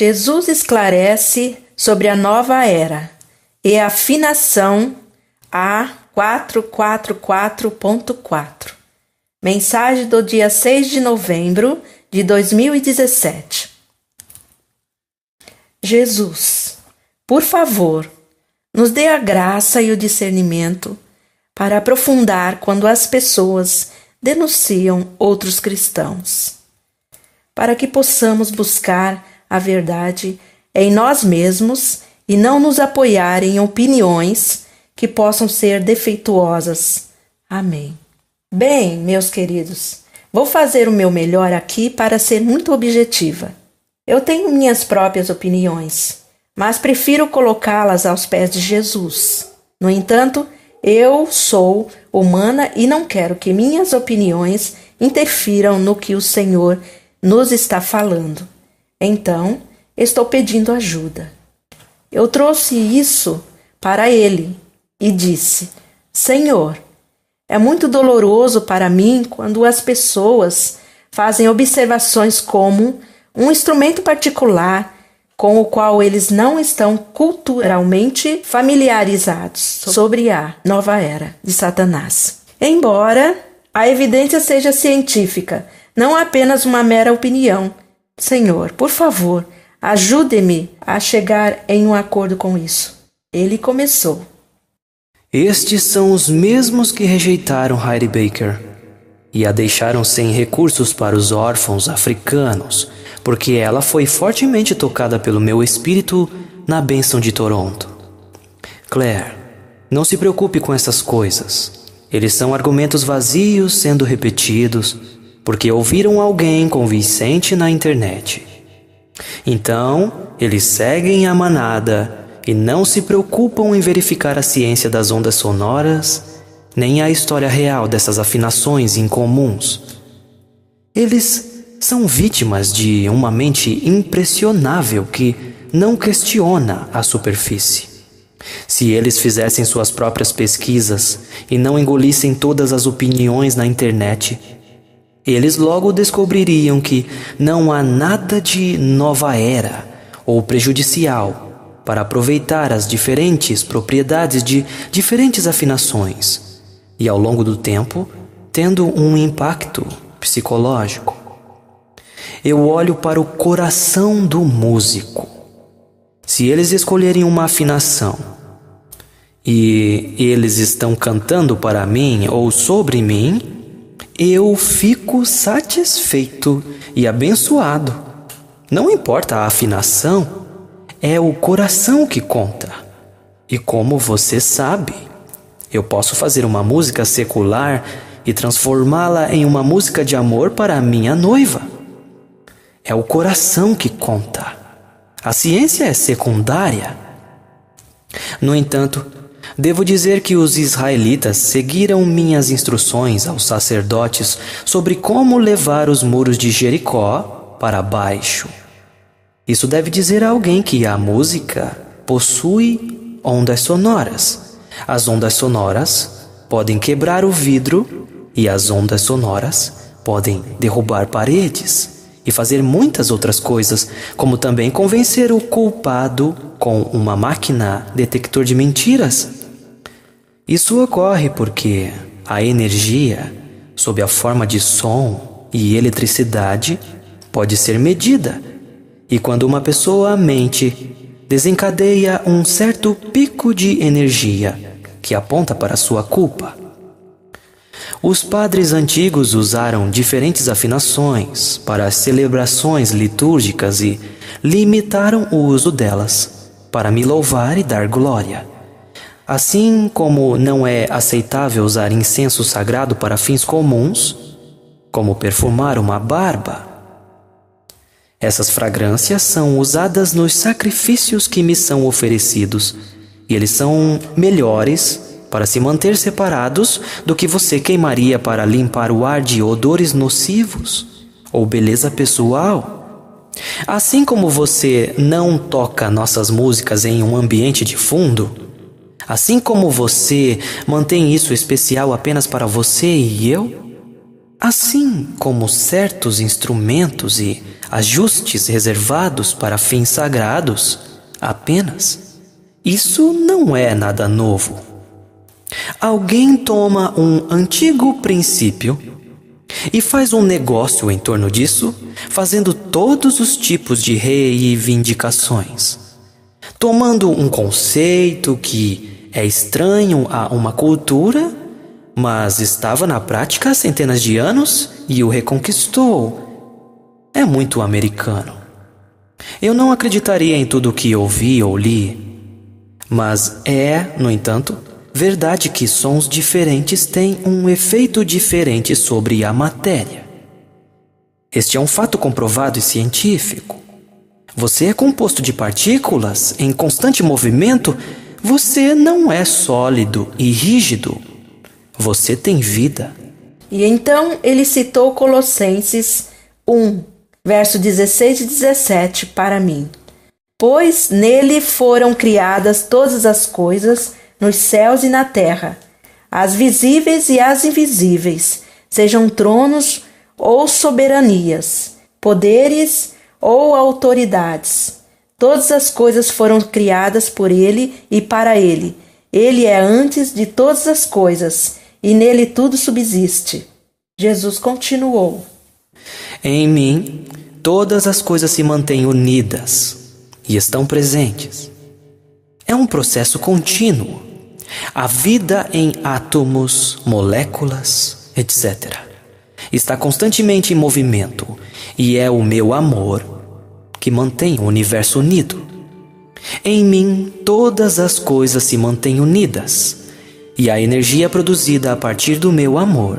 Jesus esclarece sobre a nova era e a afinação A444.4. Mensagem do dia 6 de novembro de 2017. Jesus, por favor, nos dê a graça e o discernimento para aprofundar quando as pessoas denunciam outros cristãos, para que possamos buscar a verdade em nós mesmos e não nos apoiar em opiniões que possam ser defeituosas. Amém. Bem, meus queridos, vou fazer o meu melhor aqui para ser muito objetiva. Eu tenho minhas próprias opiniões, mas prefiro colocá-las aos pés de Jesus. No entanto, eu sou humana e não quero que minhas opiniões interfiram no que o Senhor nos está falando. Então, estou pedindo ajuda. Eu trouxe isso para Ele e disse: Senhor, é muito doloroso para mim quando as pessoas fazem observações como um instrumento particular com o qual eles não estão culturalmente familiarizados sobre a nova era de Satanás. Embora a evidência seja científica, não apenas uma mera opinião. Senhor, por favor, ajude-me a chegar em um acordo com isso. Ele começou. Estes são os mesmos que rejeitaram Heidi Baker e a deixaram sem recursos para os órfãos africanos, porque ela foi fortemente tocada pelo meu espírito na bênção de Toronto. Claire, não se preocupe com essas coisas. Eles são argumentos vazios sendo repetidos, porque ouviram alguém convincente na internet. Então, eles seguem a manada e não se preocupam em verificar a ciência das ondas sonoras, nem a história real dessas afinações incomuns. Eles são vítimas de uma mente impressionável que não questiona a superfície. Se eles fizessem suas próprias pesquisas e não engolissem todas as opiniões na internet, eles logo descobririam que não há nada de nova era ou prejudicial para aproveitar as diferentes propriedades de diferentes afinações e, ao longo do tempo, tendo um impacto psicológico. Eu olho para o coração do músico. Se eles escolherem uma afinação e eles estão cantando para mim ou sobre mim, eu fico satisfeito e abençoado. Não importa a afinação, é o coração que conta. E como você sabe, eu posso fazer uma música secular e transformá-la em uma música de amor para a minha noiva. É o coração que conta. A ciência é secundária. No entanto, devo dizer que os israelitas seguiram minhas instruções aos sacerdotes sobre como levar os muros de Jericó para baixo. Isso deve dizer a alguém que a música possui ondas sonoras. As ondas sonoras podem quebrar o vidro e as ondas sonoras podem derrubar paredes e fazer muitas outras coisas, como também convencer o culpado com uma máquina detector de mentiras. Isso ocorre porque a energia, sob a forma de som e eletricidade, pode ser medida. E quando uma pessoa mente, desencadeia um certo pico de energia que aponta para sua culpa. Os padres antigos usaram diferentes afinações para as celebrações litúrgicas e limitaram o uso delas para me louvar e dar glória. Assim como não é aceitável usar incenso sagrado para fins comuns, como perfumar uma barba. Essas fragrâncias são usadas nos sacrifícios que me são oferecidos, e eles são melhores para se manter separados do que você queimaria para limpar o ar de odores nocivos ou beleza pessoal. Assim como você não toca nossas músicas em um ambiente de fundo, assim como você mantém isso especial apenas para você e eu, Assim como certos instrumentos e ajustes reservados para fins sagrados apenas, isso não é nada novo. Alguém toma um antigo princípio e faz um negócio em torno disso, fazendo todos os tipos de reivindicações. Tomando um conceito que é estranho a uma cultura, mas estava na prática há centenas de anos e o reconquistou. É muito americano. Eu não acreditaria em tudo o que ouvi ou li, mas no entanto, verdade que sons diferentes têm um efeito diferente sobre a matéria. Este é um fato comprovado e científico. Você é composto de partículas em constante movimento. Você não é sólido e rígido. Você tem vida. E então ele citou Colossenses 1, verso 16 e 17 para mim. Pois nele foram criadas todas as coisas nos céus e na terra, as visíveis e as invisíveis, sejam tronos ou soberanias, poderes ou autoridades. Todas as coisas foram criadas por ele e para ele. Ele é antes de todas as coisas, e nele tudo subsiste. Jesus continuou: Em mim, todas as coisas se mantêm unidas e estão presentes. É um processo contínuo. A vida em átomos, moléculas, etc. está constantemente em movimento, e é o meu amor que mantém o universo unido. Em mim, todas as coisas se mantêm unidas, e a energia produzida a partir do meu amor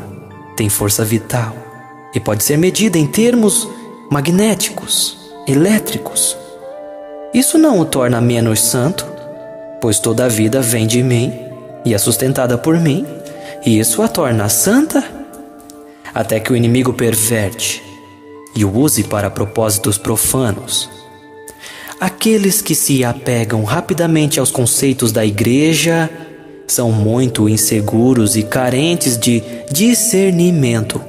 tem força vital e pode ser medida em termos magnéticos, elétricos. Isso não o torna menos santo, pois toda a vida vem de mim e é sustentada por mim, e isso a torna santa, até que o inimigo perverte e o use para propósitos profanos. Aqueles que se apegam rapidamente aos conceitos da igreja são muito inseguros e carentes de discernimento,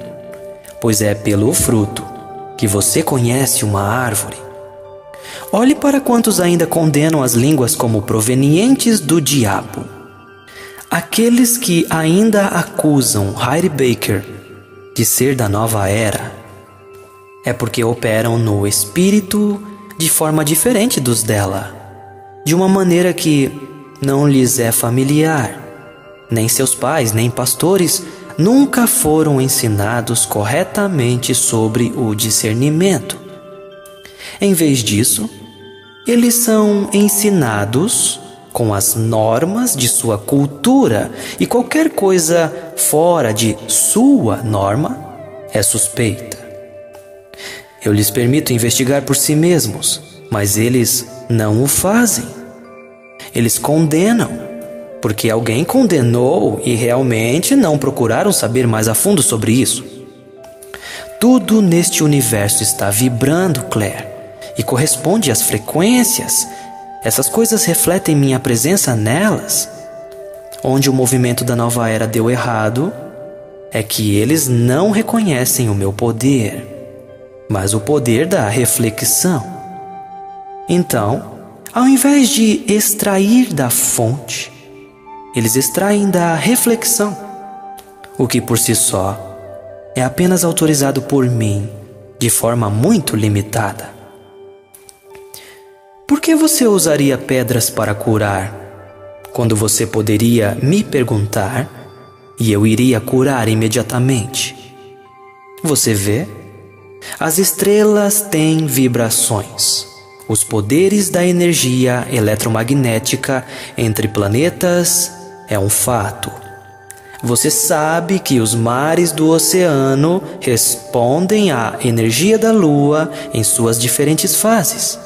pois é pelo fruto que você conhece uma árvore. Olhe para quantos ainda condenam as línguas como provenientes do diabo. Aqueles que ainda acusam Heidi Baker de ser da nova era é porque operam no espírito de forma diferente dos dela, de uma maneira que não lhes é familiar. Nem seus pais, nem pastores nunca foram ensinados corretamente sobre o discernimento. Em vez disso, eles são ensinados com as normas de sua cultura, e qualquer coisa fora de sua norma é suspeita. Eu lhes permito investigar por si mesmos, mas eles não o fazem. Eles condenam, porque alguém condenou e realmente não procuraram saber mais a fundo sobre isso. Tudo neste universo está vibrando, Claire, e corresponde às frequências. Essas coisas refletem minha presença nelas. Onde o movimento da nova era deu errado é que eles não reconhecem o meu poder, mas o poder da reflexão. Então, ao invés de extrair da fonte, eles extraem da reflexão, o que por si só é apenas autorizado por mim de forma muito limitada. Por que você usaria pedras para curar, quando você poderia me perguntar e eu iria curar imediatamente? Você vê? As estrelas têm vibrações. Os poderes da energia eletromagnética entre planetas é um fato. Você sabe que os mares do oceano respondem à energia da Lua em suas diferentes fases.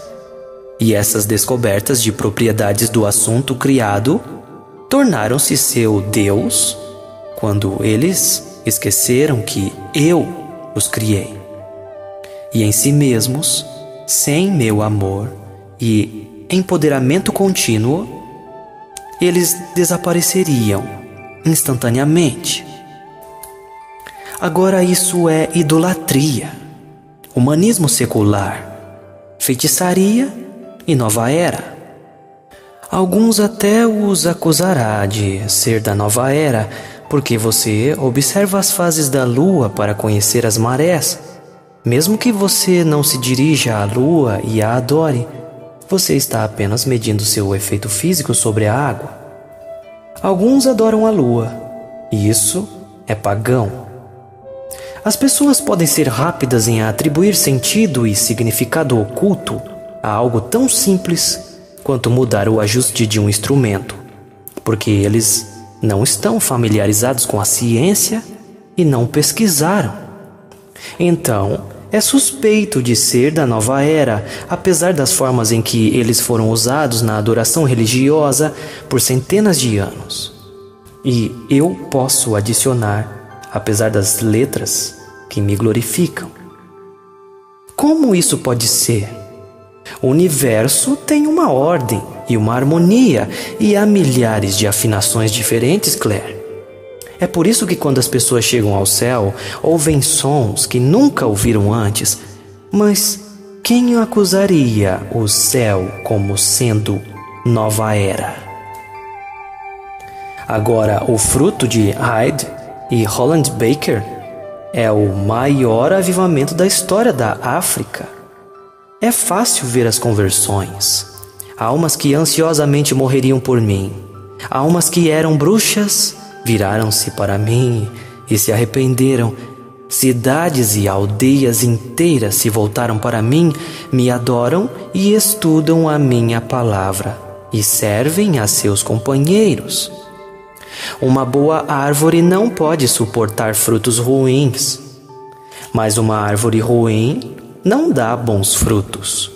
E essas descobertas de propriedades do assunto criado tornaram-se seu Deus quando eles esqueceram que eu os criei. E em si mesmos, sem meu amor e empoderamento contínuo, eles desapareceriam instantaneamente. Agora isso é idolatria, humanismo secular, feitiçaria e nova era. Alguns até os acusará de ser da nova era, porque você observa as fases da lua para conhecer as marés. Mesmo que você não se dirija à lua e a adore, você está apenas medindo seu efeito físico sobre a água. Alguns adoram a lua, e isso é pagão. As pessoas podem ser rápidas em atribuir sentido e significado oculto a algo tão simples quanto mudar o ajuste de um instrumento, porque eles não estão familiarizados com a ciência e não pesquisaram. Então, é suspeito de ser da nova era, apesar das formas em que eles foram usados na adoração religiosa por centenas de anos. E eu posso adicionar, apesar das letras que me glorificam. Como isso pode ser? O universo tem uma ordem e uma harmonia, e há milhares de afinações diferentes, Claire. É por isso que quando as pessoas chegam ao céu, ouvem sons que nunca ouviram antes. Mas quem acusaria o céu como sendo nova era? Agora, o fruto de Hyde e Holland Baker é o maior avivamento da história da África. É fácil ver as conversões. Almas que ansiosamente morreriam por mim. Almas que eram bruxas viraram-se para mim e se arrependeram. Cidades e aldeias inteiras se voltaram para mim, me adoram e estudam a minha palavra e servem a seus companheiros. Uma boa árvore não pode suportar frutos ruins, mas uma árvore ruim não dá bons frutos.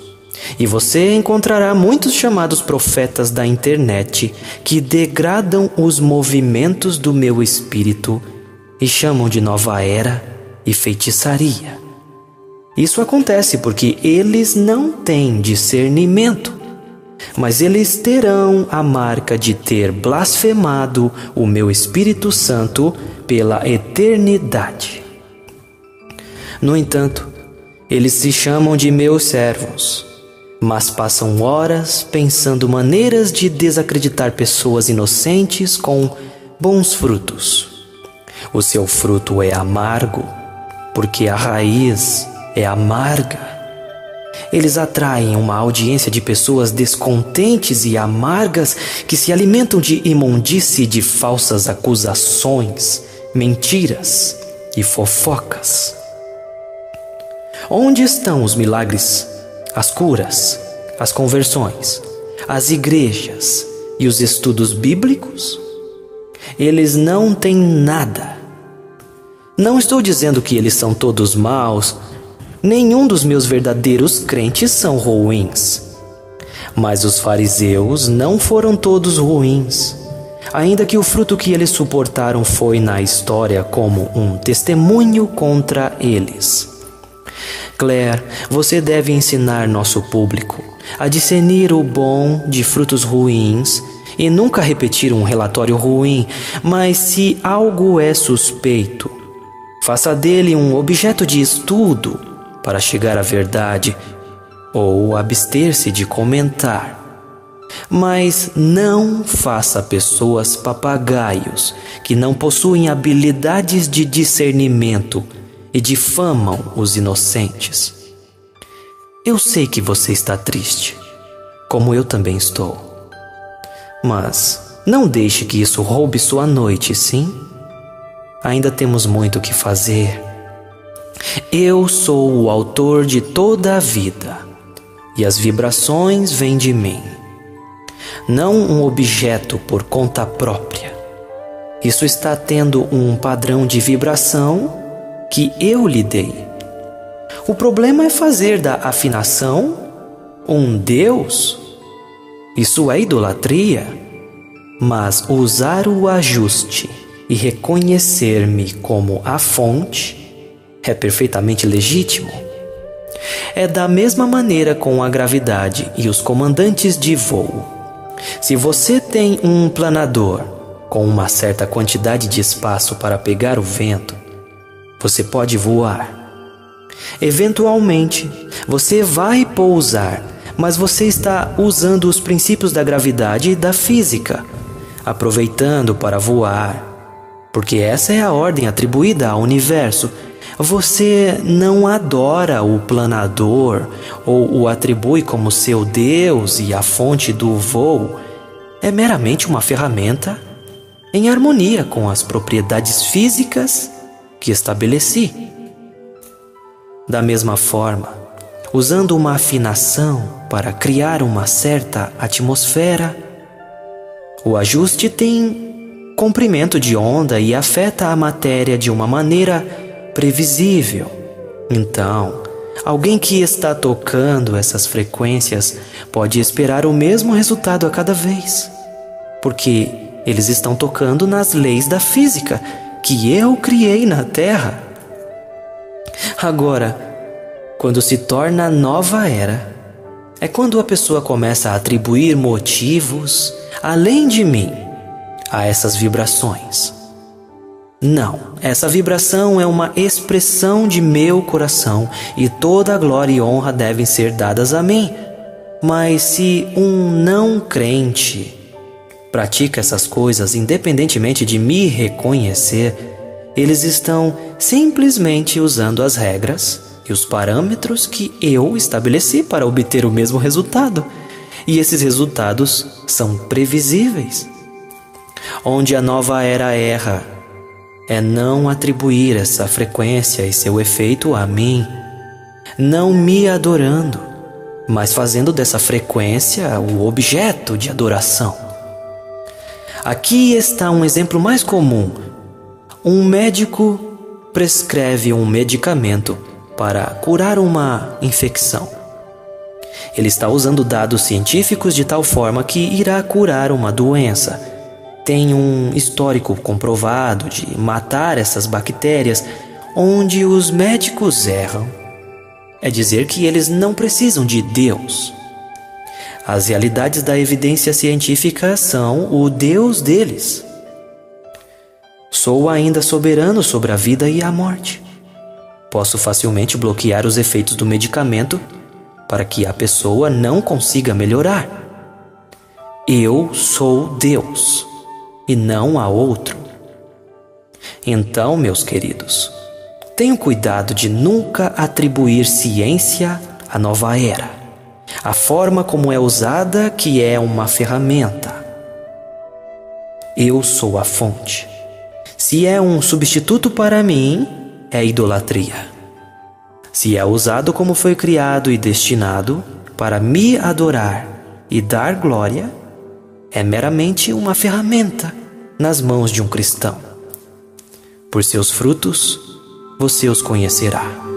E você encontrará muitos chamados profetas da internet que degradam os movimentos do meu espírito e chamam de nova era e feitiçaria. Isso acontece porque eles não têm discernimento, mas eles terão a marca de ter blasfemado o meu Espírito Santo pela eternidade. No entanto, eles se chamam de meus servos, mas passam horas pensando maneiras de desacreditar pessoas inocentes com bons frutos. O seu fruto é amargo, porque a raiz é amarga. Eles atraem uma audiência de pessoas descontentes e amargas que se alimentam de imundície, de falsas acusações, mentiras e fofocas. Onde estão os milagres, as curas, as conversões, as igrejas e os estudos bíblicos? Eles não têm nada. Não estou dizendo que eles são todos maus. Nenhum dos meus verdadeiros crentes são ruins. Mas os fariseus não foram todos ruins, ainda que o fruto que eles suportaram foi na história como um testemunho contra eles. Claire, você deve ensinar nosso público a discernir o bom de frutos ruins e nunca repetir um relatório ruim, mas se algo é suspeito, faça dele um objeto de estudo para chegar à verdade, ou abster-se de comentar. Mas não faça pessoas papagaios que não possuem habilidades de discernimento e difamam os inocentes. Eu sei que você está triste, como eu também estou. Mas não deixe que isso roube sua noite, sim? Ainda temos muito o que fazer. Eu sou o autor de toda a vida, e as vibrações vêm de mim. Não um objeto por conta própria. Isso está tendo um padrão de vibração que eu lhe dei. O problema é fazer da afinação um Deus. Isso é idolatria. Mas usar o ajuste e reconhecer-me como a fonte é perfeitamente legítimo. É da mesma maneira com a gravidade e os comandantes de voo. Se você tem um planador com uma certa quantidade de espaço para pegar o vento, Você pode voar. Eventualmente, você vai pousar, mas você está usando os princípios da gravidade e da física, aproveitando para voar, porque essa é a ordem atribuída ao universo. Você não adora o planador ou o atribui como seu Deus e a fonte do voo. É meramente uma ferramenta em harmonia com as propriedades físicas que estabeleci. Da mesma forma, usando uma afinação para criar uma certa atmosfera, o ajuste tem comprimento de onda e afeta a matéria de uma maneira previsível. Então, alguém que está tocando essas frequências pode esperar o mesmo resultado a cada vez, porque eles estão tocando nas leis da física que eu criei na Terra. Agora, quando se torna nova era, é quando a pessoa começa a atribuir motivos além de mim a essas vibrações. Não, essa vibração é uma expressão de meu coração e toda a glória e honra devem ser dadas a mim. Mas se um não crente pratica essas coisas independentemente de me reconhecer, eles estão simplesmente usando as regras e os parâmetros que eu estabeleci para obter o mesmo resultado. E esses resultados são previsíveis. Onde a nova era erra é não atribuir essa frequência e seu efeito a mim, não me adorando, mas fazendo dessa frequência o objeto de adoração. Aqui está um exemplo mais comum. Um médico prescreve um medicamento para curar uma infecção. Ele está usando dados científicos de tal forma que irá curar uma doença. Tem um histórico comprovado de matar essas bactérias. Onde os médicos erram é dizer que eles não precisam de Deus. As realidades da evidência científica são o Deus deles. Sou ainda soberano sobre a vida e a morte. Posso facilmente bloquear os efeitos do medicamento para que a pessoa não consiga melhorar. Eu sou Deus e não há outro. Então, meus queridos, tenham cuidado de nunca atribuir ciência à nova era. A forma como é usada que é uma ferramenta. Eu sou a fonte. Se é um substituto para mim, é idolatria. Se é usado como foi criado e destinado para me adorar e dar glória, é meramente uma ferramenta nas mãos de um cristão. Por seus frutos, você os conhecerá.